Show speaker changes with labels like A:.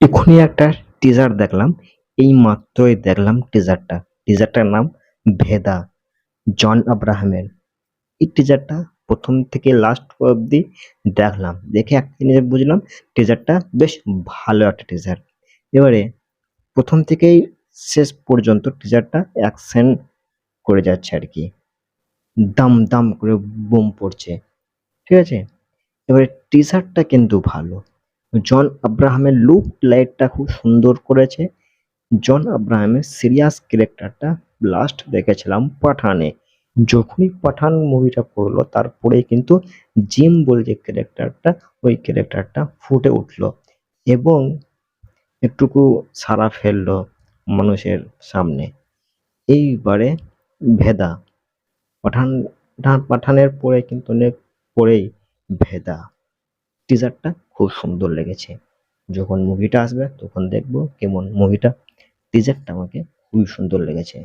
A: এক্ষুনি একটা টিজার দেখলাম, এই মাত্রই দেখলাম টিজারটার নাম ভেদা, জন আব্রাহামের। এই টিজারটা প্রথম থেকে লাস্ট অব্দি দেখলাম, দেখে একটা জিনিস বুঝলাম টিজারটা বেশ ভালো একটা টিজার। এবারে প্রথম থেকেই শেষ পর্যন্ত টিজারটা অ্যাকশন করে যাচ্ছে আর কি, দাম দাম করে বোম পড়ছে, ঠিক আছে। এবারে টিজারটা কিন্তু ভালো, জন আব্রাহামের লুক লাইটটা খুব সুন্দর করেছে। জন আব্রাহামের সিরিয়াস ক্যারেক্টারটা লাস্ট দেখেছিলাম পাঠানে। যখনই পাঠান মুভিটা করলো তারপরে কিন্তু জিম বলে যে ক্যারেক্টারটা, ওই ক্যারেক্টারটা ফুটে উঠলো এবং একটুকু সাড়া ফেললো মানুষের সামনে। এইবারে ভেদা, পাঠান, পাঠানের পরে কিন্তু অনেক পরেই ভেদা, টিজারটা খুব সুন্দর লেগেছে। যখন মুভিটা আসবে তখন দেখবো কেমন মুভিটা। টিজারটা আমাকে খুবই সুন্দর লেগেছে।